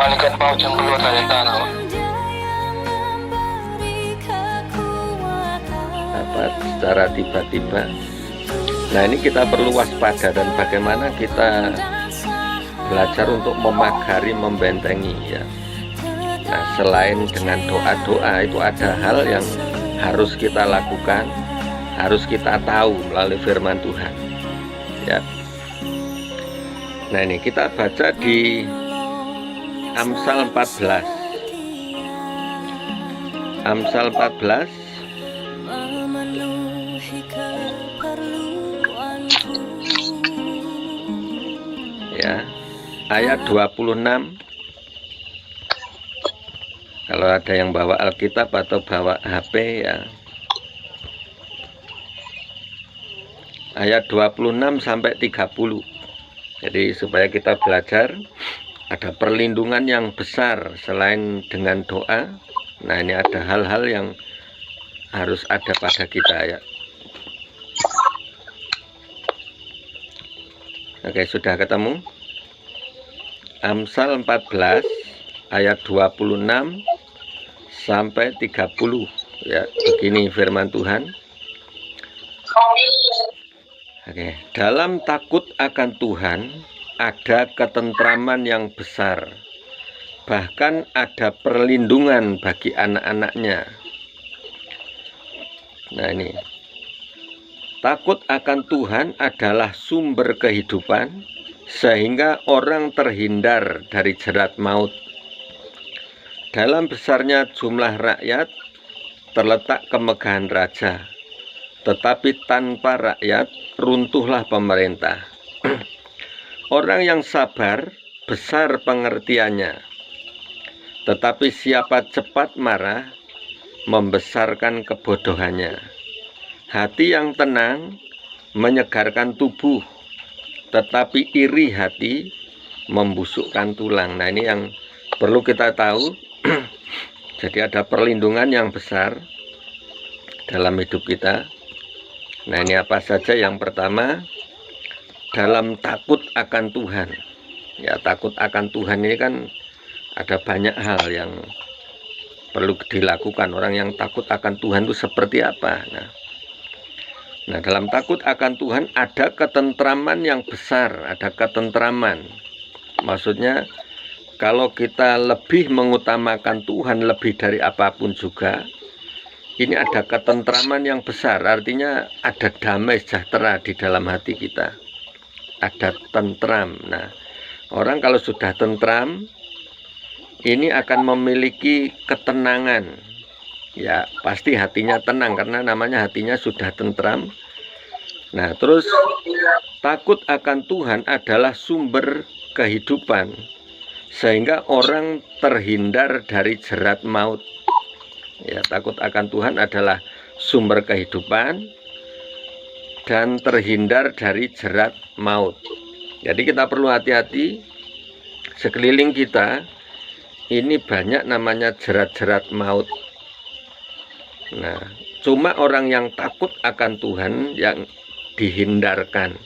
Malaikat maut yang keluar dari tanah. Apa secara tiba-tiba. Nah, ini kita perlu waspada dan bagaimana kita belajar untuk memagari, membentengi ya. Nah, selain dengan doa-doa, itu ada hal yang harus kita lakukan, harus kita tahu melalui firman Tuhan ya. Nah, ini kita baca di Amsal 14. Amsal 14 ya, ayat 26. Kalau ada yang bawa Alkitab atau bawa HP ya, ayat 26 sampai 30. Jadi supaya kita belajar ada perlindungan yang besar selain dengan doa. Nah, ini ada hal-hal yang harus ada pada kita ya. Oke, sudah ketemu? Amsal 14 ayat 26 sampai 30 ya. Begini firman Tuhan. Oke, dalam takut akan Tuhan ada ketentraman yang besar, bahkan ada perlindungan bagi anak-anaknya. Nah, ini takut akan Tuhan adalah sumber kehidupan, sehingga orang terhindar dari jerat maut. Dalam besarnya jumlah rakyat terletak kemegahan raja, tetapi tanpa rakyat runtuhlah pemerintah. Orang yang sabar besar pengertiannya, tetapi siapa cepat marah membesarkan kebodohannya. Hati yang tenang menyegarkan tubuh, tetapi iri hati membusukkan tulang. Nah, ini yang perlu kita tahu. Jadi ada perlindungan yang besar dalam hidup kita. Nah, ini apa saja? Yang pertama, dalam takut akan Tuhan. Ya, takut akan Tuhan ini kan ada banyak hal yang perlu dilakukan. Orang yang takut akan Tuhan itu seperti apa? Nah, dalam takut akan Tuhan ada ketentraman yang besar, ada ketentraman. Maksudnya kalau kita lebih mengutamakan Tuhan lebih dari apapun juga, ini ada ketentraman yang besar. Artinya ada damai sejahtera di dalam hati kita, ada tentram. Nah, orang kalau sudah tentram, ini akan memiliki ketenangan. Ya, pasti hatinya tenang karena namanya hatinya sudah tentram. Nah, terus takut akan Tuhan adalah sumber kehidupan, sehingga orang terhindar dari jerat maut. Ya, takut akan Tuhan adalah sumber kehidupan dan terhindar dari jerat maut. Jadi kita perlu hati-hati, sekeliling kita ini banyak namanya jerat-jerat maut. Nah, cuma orang yang takut akan Tuhan yang dihindarkan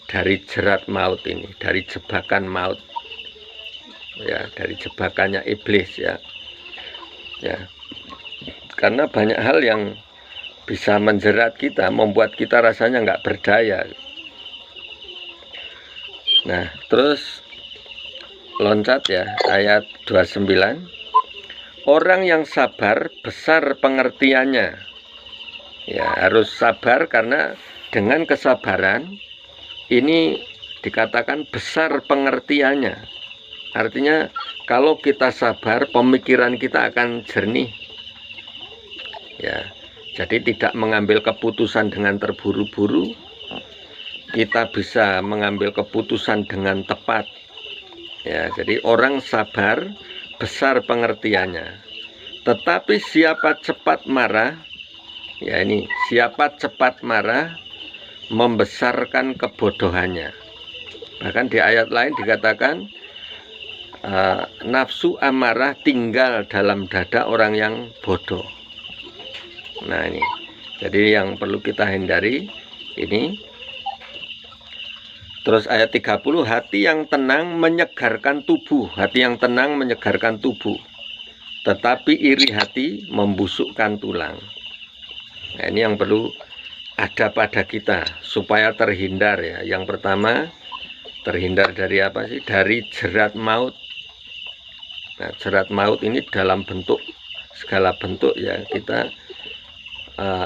dari jerat maut ini, dari jebakan maut. Ya, dari jebakannya iblis ya. Ya. Karena banyak hal yang bisa menjerat kita, membuat kita rasanya nggak berdaya. Nah, terus loncat ya, ayat 29. Orang yang sabar besar pengertiannya. Ya, harus sabar karena dengan kesabaran ini dikatakan besar pengertiannya. Artinya kalau kita sabar, pemikiran kita akan jernih. Ya, jadi tidak mengambil keputusan dengan terburu-buru. Kita bisa mengambil keputusan dengan tepat. Ya, jadi orang sabar besar pengertiannya. Tetapi siapa cepat marah, ya ini, siapa cepat marah membesarkan kebodohannya. Bahkan di ayat lain dikatakan nafsu amarah tinggal dalam dada orang yang bodoh. Nah, ini jadi yang perlu kita hindari ini. Terus ayat 30, hati yang tenang menyegarkan tubuh. Hati yang tenang menyegarkan tubuh, tetapi iri hati membusukkan tulang. Nah, ini yang perlu ada pada kita supaya terhindar ya. Yang pertama, terhindar dari apa sih? Dari jerat maut. Nah, jerat maut ini dalam bentuk, segala bentuk ya, kita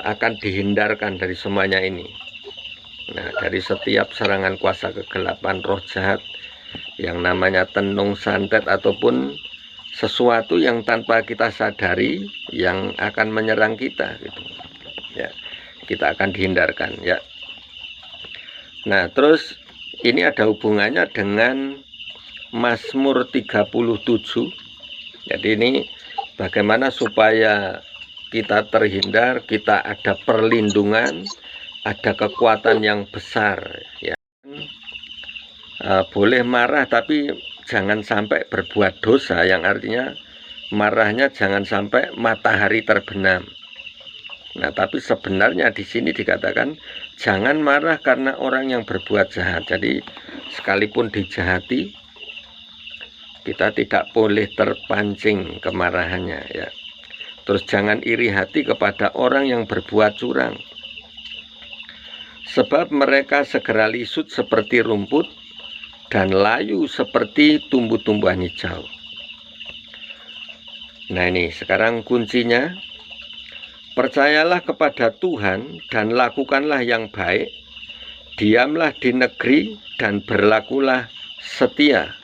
akan dihindarkan dari semuanya ini. Nah, dari setiap serangan kuasa kegelapan, roh jahat, yang namanya tenung santet, ataupun sesuatu yang tanpa kita sadari yang akan menyerang kita gitu. Ya, kita akan dihindarkan ya. Nah, terus ini ada hubungannya dengan Mazmur 37. Jadi ini bagaimana supaya kita terhindar, kita ada perlindungan, ada kekuatan yang besar ya. Boleh marah tapi jangan sampai berbuat dosa, yang artinya marahnya jangan sampai matahari terbenam. Nah, tapi sebenarnya di sini dikatakan jangan marah karena orang yang berbuat jahat. Jadi sekalipun dijahati, kita tidak boleh terpancing kemarahannya ya. Terus jangan iri hati kepada orang yang berbuat curang, sebab mereka segera lisut seperti rumput dan layu seperti tumbuh-tumbuhan hijau. Nah, ini sekarang kuncinya, percayalah kepada Tuhan dan lakukanlah yang baik, diamlah di negeri dan berlakulah setia,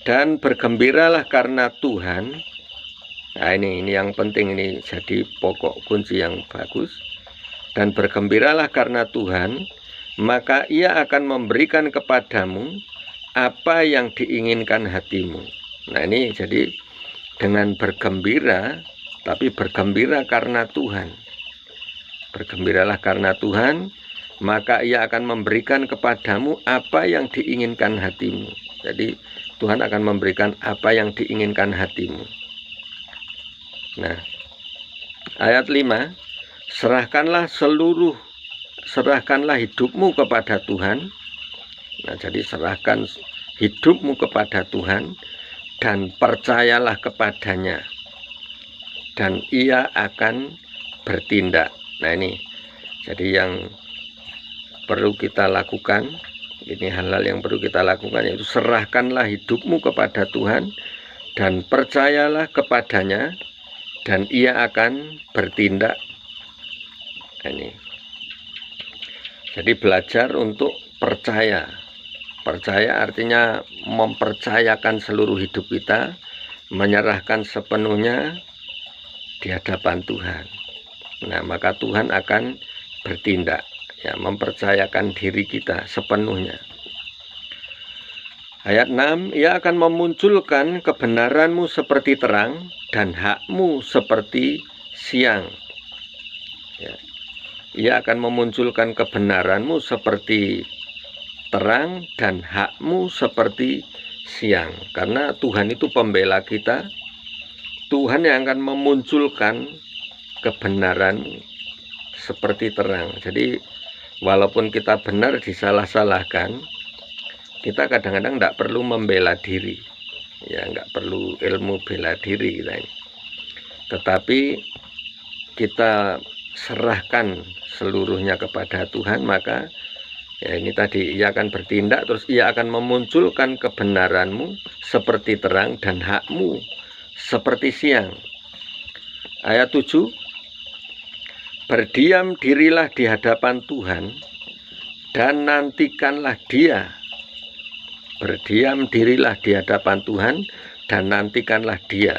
dan bergembiralah karena Tuhan. Nah, ini yang penting, ini jadi pokok kunci yang bagus. Dan bergembiralah karena Tuhan, maka Ia akan memberikan kepadamu apa yang diinginkan hatimu. Nah, ini jadi dengan bergembira, tapi bergembira karena Tuhan. Bergembiralah karena Tuhan, maka Ia akan memberikan kepadamu apa yang diinginkan hatimu. Jadi Tuhan akan memberikan apa yang diinginkan hatimu. Nah, ayat 5, serahkanlah hidupmu kepada Tuhan. Nah, jadi serahkan hidupmu kepada Tuhan dan percayalah kepadanya, dan Ia akan bertindak. Nah, ini jadi yang perlu kita lakukan. Ini hal-hal yang perlu kita lakukan, yaitu serahkanlah hidupmu kepada Tuhan dan percayalah kepadanya, dan Ia akan bertindak. Ini jadi belajar untuk percaya. Percaya artinya mempercayakan seluruh hidup kita, menyerahkan sepenuhnya di hadapan Tuhan. Nah, maka Tuhan akan bertindak ya, mempercayakan diri kita sepenuhnya. Ayat 6, Ia akan memunculkan kebenaranmu seperti terang dan hakmu seperti siang. Ya. Ia akan memunculkan kebenaranmu seperti terang dan hakmu seperti siang. Karena Tuhan itu pembela kita. Tuhan yang akan memunculkan kebenaran seperti terang. Jadi walaupun kita benar disalah-salahkan, kita kadang-kadang tidak perlu membela diri, ya, nggak perlu ilmu bela diri kita ini. Tetapi kita serahkan seluruhnya kepada Tuhan, maka ya ini tadi, Ia akan bertindak, terus Ia akan memunculkan kebenaranmu seperti terang dan hakmu seperti siang. Ayat 7, berdiam dirilah di hadapan Tuhan dan nantikanlah Dia. Berdiam dirilah di hadapan Tuhan dan nantikanlah Dia.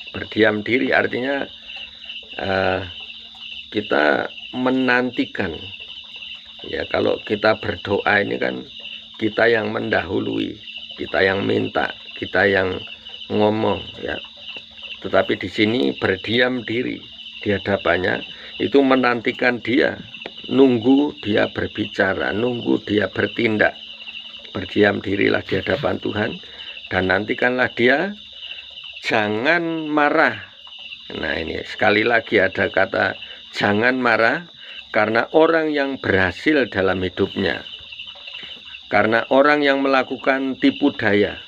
Berdiam diri artinya kita menantikan. Ya, kalau kita berdoa ini kan kita yang mendahului, kita yang minta, kita yang ngomong ya. Tetapi di sini berdiam diri di hadapannya itu menantikan Dia, nunggu Dia berbicara, nunggu Dia bertindak. Berdiam dirilah di hadapan Tuhan dan nantikanlah Dia, jangan marah. Nah, ini sekali lagi ada kata jangan marah, karena orang yang berhasil dalam hidupnya, karena orang yang melakukan tipu daya.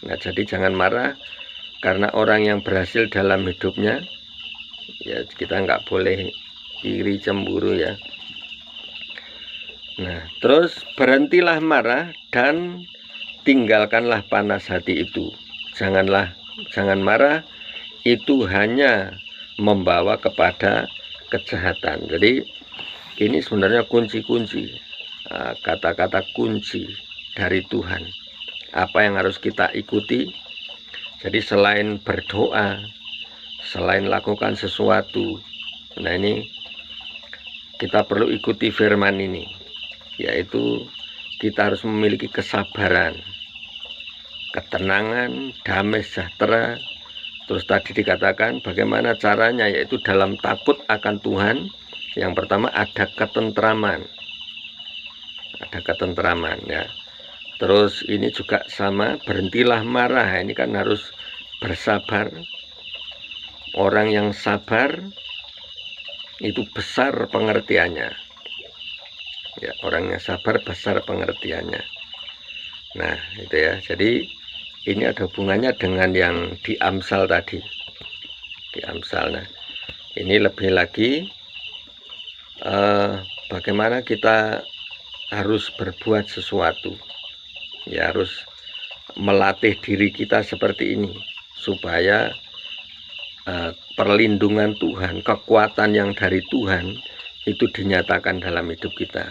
Nah, jadi jangan marah karena orang yang berhasil dalam hidupnya. Ya, kita nggak boleh iri cemburu ya. Nah, terus berhentilah marah dan tinggalkanlah panas hati itu. Jangan marah, itu hanya membawa kepada kejahatan. Jadi ini sebenarnya kunci-kunci, kata-kata kunci dari Tuhan. Apa yang harus kita ikuti? Jadi selain berdoa, selain lakukan sesuatu, nah ini kita perlu ikuti firman ini, yaitu kita harus memiliki kesabaran, ketenangan, damai sejahtera. Terus tadi dikatakan bagaimana caranya, yaitu dalam takut akan Tuhan. Yang pertama ada ketentraman. Ada ketentraman ya. Terus ini juga sama, berhentilah marah. Ini kan harus bersabar. Orang yang sabar itu besar pengertiannya. Ya, orang yang sabar besar pengertiannya. Nah, itu ya. Jadi ini ada hubungannya dengan yang di Amsal tadi. Di Amsal. Nah, ini lebih lagi bagaimana kita harus berbuat sesuatu. Ya, harus melatih diri kita seperti ini supaya perlindungan Tuhan, kekuatan yang dari Tuhan itu dinyatakan dalam hidup kita.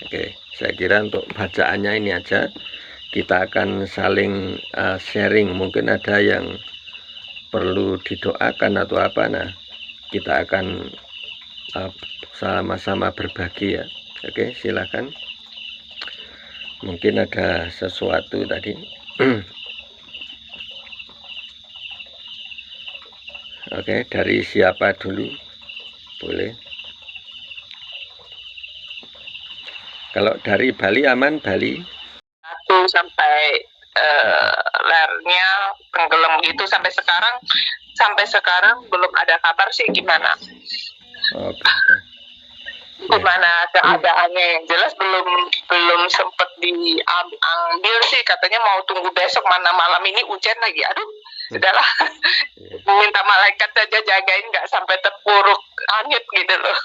Oke, saya kira untuk bacaannya ini aja. Kita akan saling sharing, mungkin ada yang perlu didoakan atau apa. Nah, kita akan sama-sama berbagi ya. Oke, silakan. Mungkin ada sesuatu tadi. Oke, dari siapa dulu? Boleh. Kalau dari Bali aman, Bali? Sampai lernya tenggelam gitu sampai sekarang belum ada kabar sih gimana. Oke. Gimana keadaannya, yang jelas belum sempat diambil sih, katanya mau tunggu besok, mana malam ini hujan lagi. Aduh, sudahlah. Minta malaikat saja jagain nggak sampai terpuruk angin gitu loh.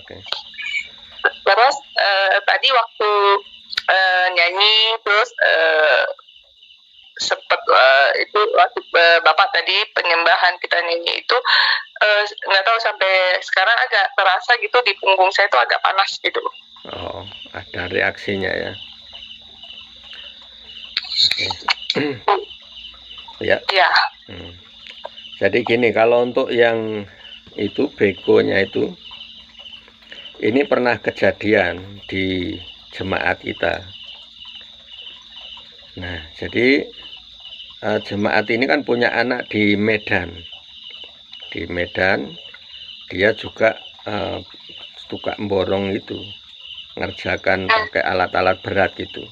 Oke. Terus tadi waktu nyanyi terus sempat itu waktu Bapak tadi penyembahan kita nyanyi itu nggak tahu sampai sekarang agak terasa gitu di punggung saya itu agak panas gitu. Oh, ada reaksinya ya. Ya. Ya. Jadi gini, kalau untuk yang itu begonya itu, ini pernah kejadian di jemaat kita. Nah, jadi jemaat ini kan punya anak di Medan. Di Medan dia juga suka borong itu, ngerjakan pakai alat-alat berat gitu.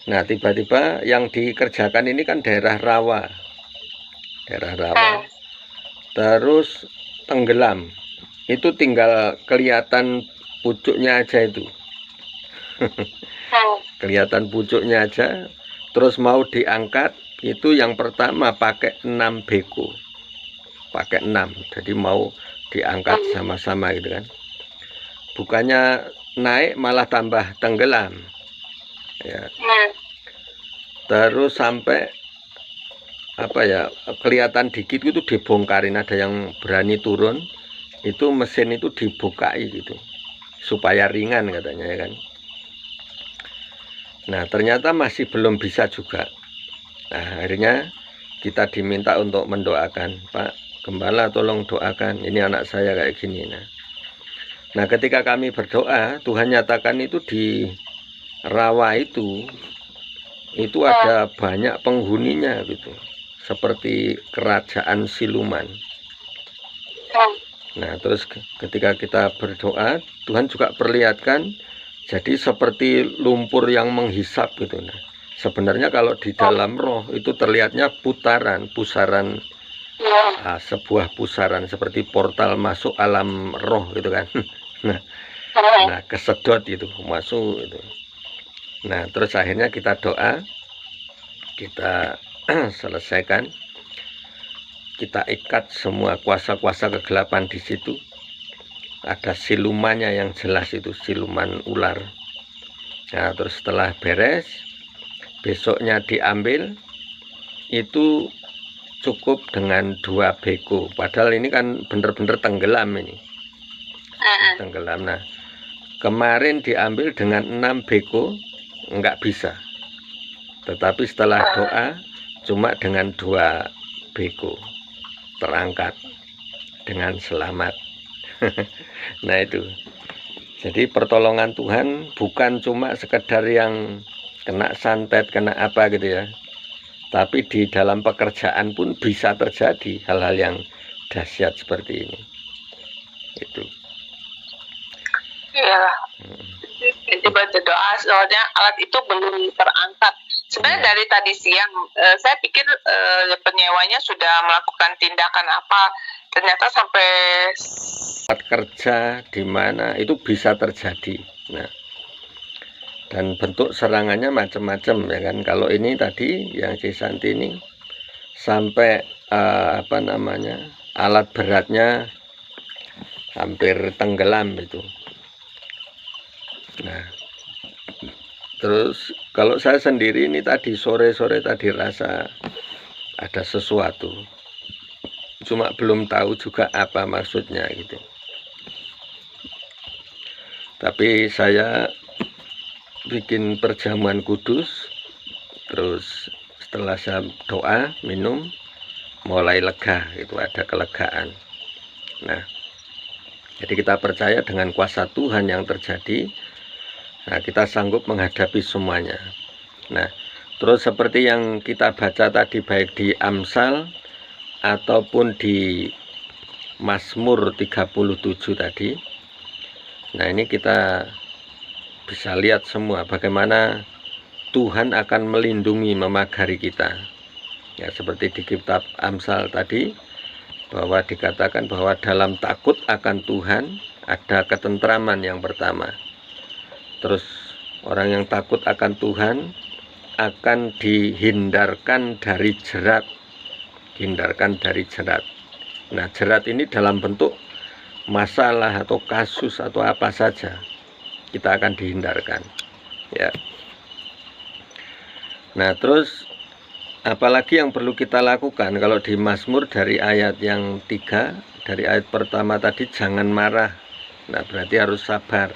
Nah, tiba-tiba yang dikerjakan ini kan daerah rawa. Terus tenggelam. Itu tinggal kelihatan pucuknya aja itu. Kelihatan pucuknya aja. Terus mau diangkat, itu yang pertama pakai 6 beko. Pakai 6. Jadi mau diangkat sama-sama gitu kan. Bukannya naik malah tambah tenggelam. Ya. Terus sampai apa ya, kelihatan dikit itu dibongkarin, ada yang berani turun, itu mesin itu dibukai gitu supaya ringan katanya ya kan. Nah, ternyata masih belum bisa juga. Nah, akhirnya kita diminta untuk mendoakan, Pak Gembala tolong doakan, ini anak saya kayak gini. Nah, ketika kami berdoa, Tuhan nyatakan itu di rawa itu ada banyak penghuninya gitu, seperti kerajaan siluman. Nah, terus ketika kita berdoa, Tuhan juga perlihatkan jadi seperti lumpur yang menghisap gitu. Nah, sebenarnya kalau di dalam roh itu terlihatnya pusaran sebuah pusaran seperti portal masuk alam roh gitu kan. Nah, kesedot itu masuk itu. Nah, terus akhirnya kita doa, kita selesaikan, kita ikat semua kuasa-kuasa kegelapan di situ. Ada silumannya yang jelas, itu siluman ular. Nah, terus setelah beres, besoknya diambil, itu cukup dengan 2 beko. Padahal ini kan bener-bener tenggelam ini. Tenggelam. Nah, kemarin diambil dengan 6 beko, enggak bisa. Tetapi setelah doa, cuma dengan 2 beko terangkat dengan selamat. Nah itu. Jadi pertolongan Tuhan bukan cuma sekedar yang kena santet, kena apa gitu ya. Tapi di dalam pekerjaan pun bisa terjadi hal-hal yang dahsyat seperti ini. Itu. Iya. Jadi baca doa, soalnya alat itu belum terangkat. Sebenarnya dari tadi siang, saya pikir penyewanya sudah melakukan tindakan apa. Ternyata sampai tempat kerja di mana itu bisa terjadi. Nah, dan bentuk serangannya macam-macam ya kan. Kalau ini tadi yang Cisanti ini sampai alat beratnya hampir tenggelam itu. Nah, terus kalau saya sendiri ini tadi sore-sore tadi rasa ada sesuatu, cuma belum tahu juga apa maksudnya gitu. Tapi saya bikin perjamuan kudus, terus setelah saya doa, minum, mulai lega, itu ada kelegaan. Nah, jadi kita percaya dengan kuasa Tuhan yang terjadi, nah kita sanggup menghadapi semuanya. Nah, terus seperti yang kita baca tadi, baik di Amsal ataupun di Mazmur 37 tadi, nah ini kita bisa lihat semua bagaimana Tuhan akan melindungi, memagari kita. Ya, seperti di kitab Amsal tadi, bahwa dikatakan bahwa dalam takut akan Tuhan ada ketentraman yang pertama. Terus orang yang takut akan Tuhan akan dihindarkan dari jerat. Hindarkan dari jerat. Nah, jerat ini dalam bentuk masalah atau kasus atau apa saja, kita akan dihindarkan ya. Nah, terus apalagi yang perlu kita lakukan kalau di Mazmur dari ayat yang 3, dari ayat pertama tadi jangan marah, nah berarti harus sabar.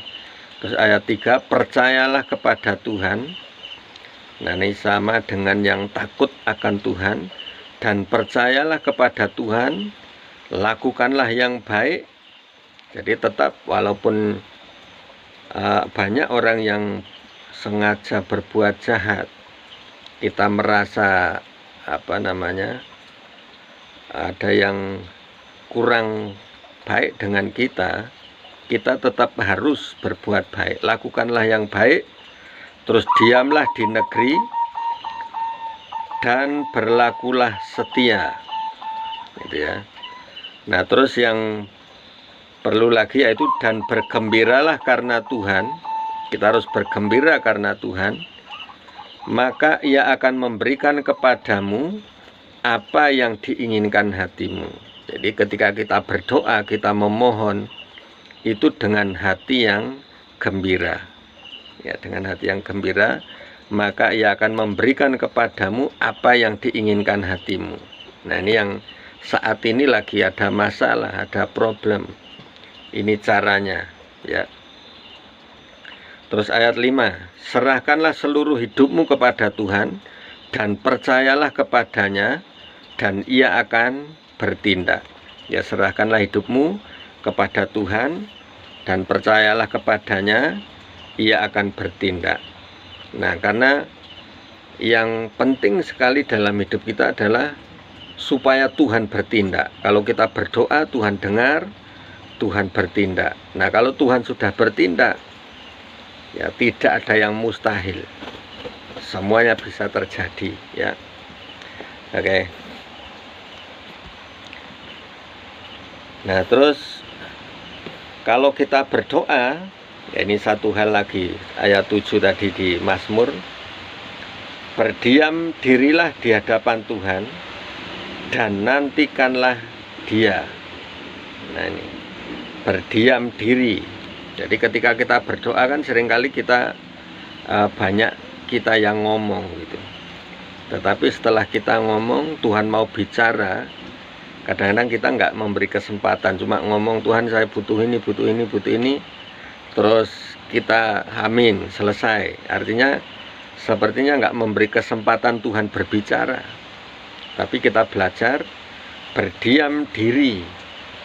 Terus ayat 3, percayalah kepada Tuhan. Nah, ini sama dengan yang takut akan Tuhan, dan percayalah kepada Tuhan, lakukanlah yang baik. Jadi tetap walaupun banyak orang yang sengaja berbuat jahat, kita merasa ada yang kurang baik dengan kita, kita tetap harus berbuat baik. Lakukanlah yang baik, terus diamlah di negeri, dan berlakulah setia, gitu ya. Nah, terus yang perlu lagi yaitu dan bergembiralah karena Tuhan. Kita harus bergembira karena Tuhan, maka Ia akan memberikan kepadamu apa yang diinginkan hatimu. Jadi ketika kita berdoa, kita memohon, itu dengan hati yang gembira. Ya, dengan hati yang gembira, maka Ia akan memberikan kepadamu apa yang diinginkan hatimu. Nah, ini yang saat ini lagi ada masalah, ada problem. Ini caranya, ya. Terus ayat 5, serahkanlah seluruh hidupmu kepada Tuhan dan percayalah kepadanya, dan Ia akan bertindak. Ya, serahkanlah hidupmu kepada Tuhan dan percayalah kepadanya, Ia akan bertindak. Nah, karena yang penting sekali dalam hidup kita adalah supaya Tuhan bertindak. Kalau kita berdoa, Tuhan dengar, Tuhan bertindak. Nah, kalau Tuhan sudah bertindak, ya tidak ada yang mustahil. Semuanya bisa terjadi, ya. Oke. Nah, terus kalau kita berdoa, Ya, ini satu hal lagi, ayat 7 tadi di Mazmur. Berdiam dirilah di hadapan Tuhan dan nantikanlah Dia. Nah ini, berdiam diri. Jadi ketika kita berdoa kan seringkali kita banyak kita yang ngomong gitu. Tetapi setelah kita ngomong, Tuhan mau bicara, kadang-kadang kita nggak memberi kesempatan, cuma ngomong, Tuhan saya butuh ini, butuh ini, butuh ini, terus kita amin, selesai. Artinya sepertinya nggak memberi kesempatan Tuhan berbicara. Tapi kita belajar berdiam diri,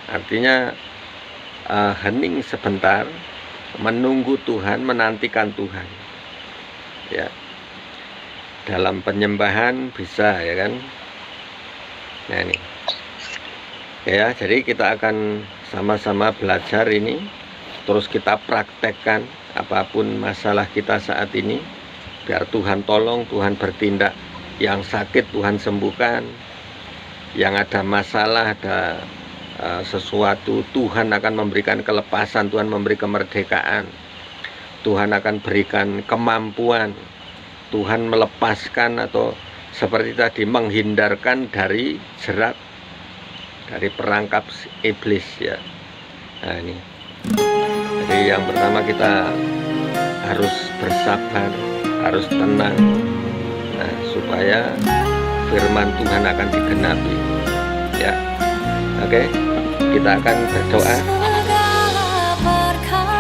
artinya hening sebentar, menunggu Tuhan, menantikan Tuhan. Ya, dalam penyembahan bisa, ya kan. Nah ini ya, jadi kita akan sama-sama belajar ini, terus kita praktekkan apapun masalah kita saat ini, biar Tuhan tolong, Tuhan bertindak. Yang sakit Tuhan sembuhkan, yang ada masalah, ada sesuatu, Tuhan akan memberikan kelepasan, Tuhan memberi kemerdekaan, Tuhan akan berikan kemampuan, Tuhan melepaskan atau seperti tadi menghindarkan dari jerat, dari perangkap iblis ya. Nah ini, jadi yang pertama kita harus bersabar, harus tenang, nah supaya firman Tuhan akan digenapi ya. Oke, kita akan berdoa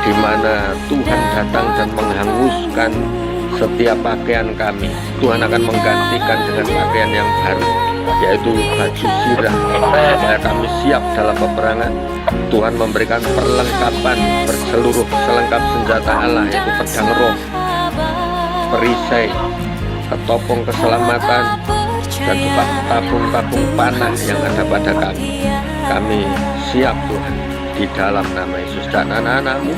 di mana Tuhan datang dan menghanguskan setiap pakaian kami. Tuhan akan menggantikan dengan pakaian yang baru, yaitu baju zirah, supaya kami siap dalam peperangan. Tuhan memberikan perlengkapan berseluruh selengkap senjata Allah, yaitu pedang roh, perisai, ketopong keselamatan, dan juga tabung-tabung panah yang ada pada kami. Kami siap Tuhan di dalam nama Yesus. Dan anak-anakmu,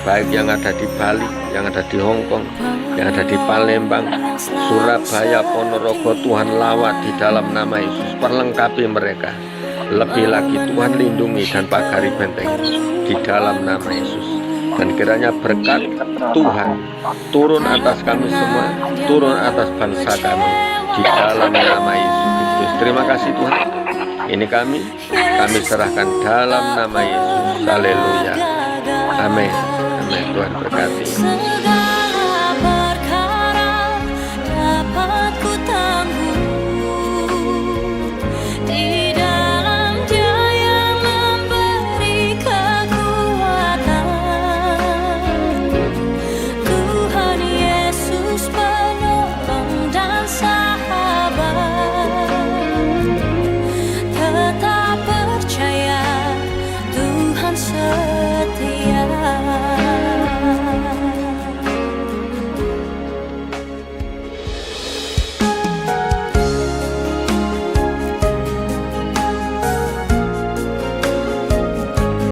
baik yang ada di Bali, yang ada di Hongkong, yang ada di Palembang, Surabaya, Ponorogo, Tuhan lawat di dalam nama Yesus. Perlengkapi mereka. Lebih lagi Tuhan lindungi dan pagari benteng di dalam nama Yesus. Dan kiranya berkat Tuhan turun atas kami semua, turun atas bangsa kami di dalam nama Yesus Kristus. Terima kasih Tuhan. Ini kami serahkan dalam nama Yesus. Haleluya. Amin. Amin. Tuhan berkati.